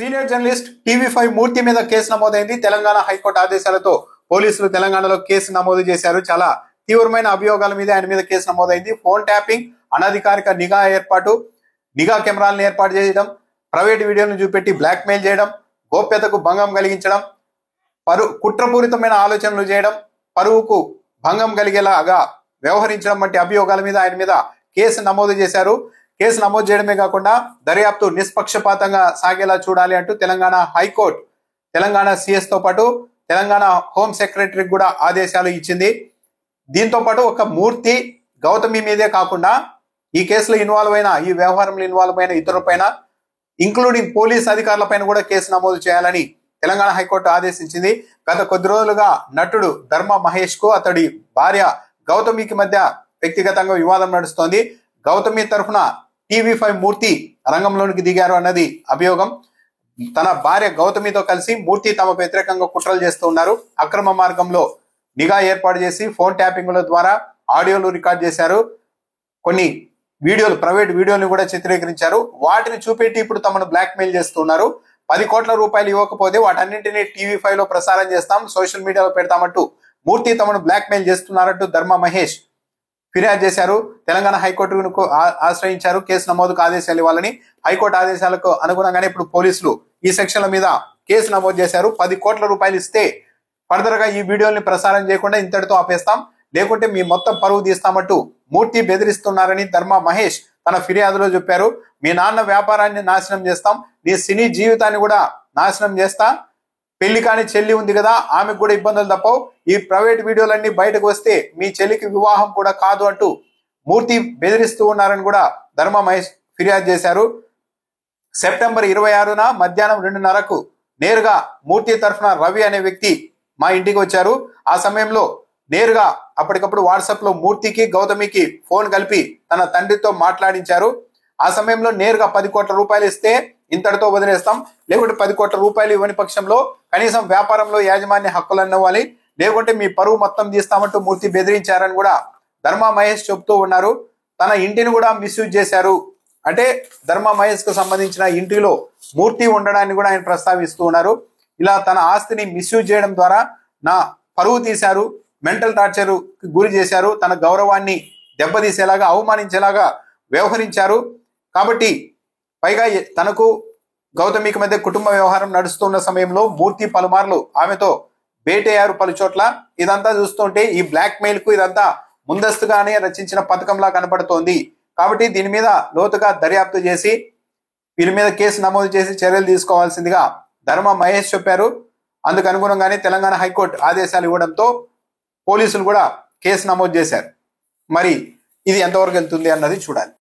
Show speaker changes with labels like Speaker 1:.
Speaker 1: Senior journalist TV5 మూర్తి మీద case నమోదైంది. Telangana high court ఆదేశాలతో పోలీసులు తెలంగాణలో కేసు నమోదు చేశారు. చాలా తీవ్రమైన అభియోగాల మీద ఆయన మీద కేసు నమోదైంది. ఫోన్ ట్యాపింగ్, అనధికారిక నిఘా కెమెరాలను ఏర్పాటు చేయడం, ప్రైవేట్ వీడియోలను చూపెట్టి బ్లాక్ మెయిల్ చేయడం, గోప్యతకు భంగం కలిగించడం, కుట్రపూరితమైన ఆలోచనలు చేయడం, పరువుకు భంగం కలిగేలాగా వ్యవహరించడం వంటి అభియోగాల మీద ఆయన మీద కేసు నమోదు చేశారు. కేసు నమోదు చేయడమే కాకుండా దర్యాప్తు నిష్పక్షపాతంగా సాగేలా చూడాలి అంటూ తెలంగాణ హైకోర్టు తెలంగాణ సిఎస్ తో పాటు తెలంగాణ హోం సెక్రటరీకి కూడా ఆదేశాలు ఇచ్చింది. దీంతో పాటు ఒక మూర్తి, గౌతమి మీదే కాకుండా ఈ కేసులో ఈ వ్యవహారంలో ఇన్వాల్వ్ అయిన ఇతరులపైన ఇంక్లూడింగ్ పోలీస్ అధికారులపైన కూడా కేసు నమోదు చేయాలని తెలంగాణ హైకోర్టు ఆదేశించింది. గత కొద్ది రోజులుగా నటుడు ధర్మ మహేష్ కు అతడి భార్య గౌతమికి మధ్య వ్యక్తిగతంగా వివాదం నడుస్తోంది. గౌతమి తరఫున టీవీ5 మూర్తి రంగంలోనికి దిగారు అన్నది అభియోగం. తన భార్య గౌతమితో కలిసి మూర్తి తమకు వ్యతిరేకంగా కుట్రలు చేస్తూ ఉన్నారు. అక్రమ మార్గంలో నిఘా ఏర్పాటు చేసి ఫోన్ ట్యాపింగ్ల ద్వారా ఆడియోలు రికార్డ్ చేశారు. కొన్ని వీడియోలు, ప్రైవేట్ వీడియోలు కూడా చిత్రీకరించారు. వాటిని చూపెట్టి ఇప్పుడు తమను బ్లాక్ మెయిల్ చేస్తున్నారు. 10 కోట్ల రూపాయలు ఇవ్వకపోతే వాటన్నింటినీ టీవీ5 లో ప్రసారం చేస్తాం, సోషల్ మీడియాలో పెడతామంటూ మూర్తి తమను బ్లాక్ మెయిల్ చేస్తున్నారంటూ ధర్మ మహేష్ ఫిర్యాదు చేశారు. తెలంగాణ హైకోర్టుకు ఆశ్రయించారు. కేసు నమోదుకు ఆదేశాలు ఇవ్వాలని. హైకోర్టు ఆదేశాలకు అనుగుణంగానే ఇప్పుడు పోలీసులు ఈ సెక్షన్ల మీద కేసు నమోదు చేశారు. 10 కోట్ల రూపాయలు ఇస్తే ఫర్దర్ గా ఈ వీడియోని ప్రసారం చేయకుండా ఇంతటితో ఆపేస్తాం, లేకుంటే మీ మొత్తం పరువు తీస్తామంటూ మూర్తి బెదిరిస్తున్నారని ధర్మ మహేష్ తన ఫిర్యాదులో చెప్పారు. మీ నాన్న వ్యాపారాన్ని నాశనం చేస్తాం, నీ సినీ జీవితాన్ని కూడా నాశనం చేస్తా, పెళ్లి కాని చెల్లి ఉంది కదా, ఆమెకు కూడా ఇబ్బందులు తప్పవు, ఈ ప్రైవేట్ వీడియోలన్నీ బయటకు వస్తే మీ చెల్లికి వివాహం కూడా కాదు అంటూ మూర్తి బెదిరిస్తూ ఉన్నారని కూడా ధర్మ మహేష్ ఫిర్యాదు చేశారు. సెప్టెంబర్ 26న మధ్యాహ్నం 2:30కు నేరుగా మూర్తి తరఫున రవి అనే వ్యక్తి మా ఇంటికి వచ్చారు. ఆ సమయంలో నేరుగా అప్పటికప్పుడు వాట్సాప్ లో మూర్తికి గౌతమికి ఫోన్ కలిపి తన తండ్రితో మాట్లాడించారు. ఆ సమయంలో నేరుగా 10 కోట్ల రూపాయలు ఇస్తే ఇంతటితో వదిలేస్తాం, లేకుంటే 10 కోట్ల రూపాయలు ఇవ్వని పక్షంలో కనీసం వ్యాపారంలో యాజమాన్య హక్కులను ఇవ్వాలి, లేకుంటే మీ పరువు మొత్తం తీస్తామంటూ మూర్తి బెదిరించారని కూడా ధర్మ మహేష్ చెప్తూ ఉన్నారు. తన ఇంటిని కూడా మిస్యూజ్ చేశారు అంటే ధర్మ మహేష్ కు సంబంధించిన ఇంటిలో మూర్తి ఉండడాన్ని కూడా ఆయన ప్రస్తావిస్తూ ఉన్నారు. ఇలా తన ఆస్తిని మిస్యూజ్ చేయడం ద్వారా నా పరువు తీశారు, మెంటల్ టార్చర్ గురి చేశారు, తన గౌరవాన్ని దెబ్బతీసేలాగా, అవమానించేలాగా వ్యవహరించారు. కాబట్టి పైగా తనకు గౌతమికి మధ్య కుటుంబ వ్యవహారం నడుస్తున్న సమయంలో మూర్తి పలుమార్లు ఆమెతో భేటయ్యారు పలు చోట్ల. ఇదంతా చూస్తుంటే ఈ బ్లాక్ మెయిల్ కు ఇదంతా ముందస్తుగానే రచించిన పథకంలా కనపడుతోంది. కాబట్టి దీని మీద లోతుగా దర్యాప్తు చేసి వీరి మీద కేసు నమోదు చేసి చర్యలు తీసుకోవాల్సిందిగా ధర్మ మహేష్ చెప్పారు. అందుకు అనుగుణంగానే తెలంగాణ హైకోర్టు ఆదేశాలు ఇవ్వడంతో పోలీసులు కూడా కేసు నమోదు చేశారు. మరి ఇది ఎంతవరకు వెళ్తుంది అన్నది చూడాలి.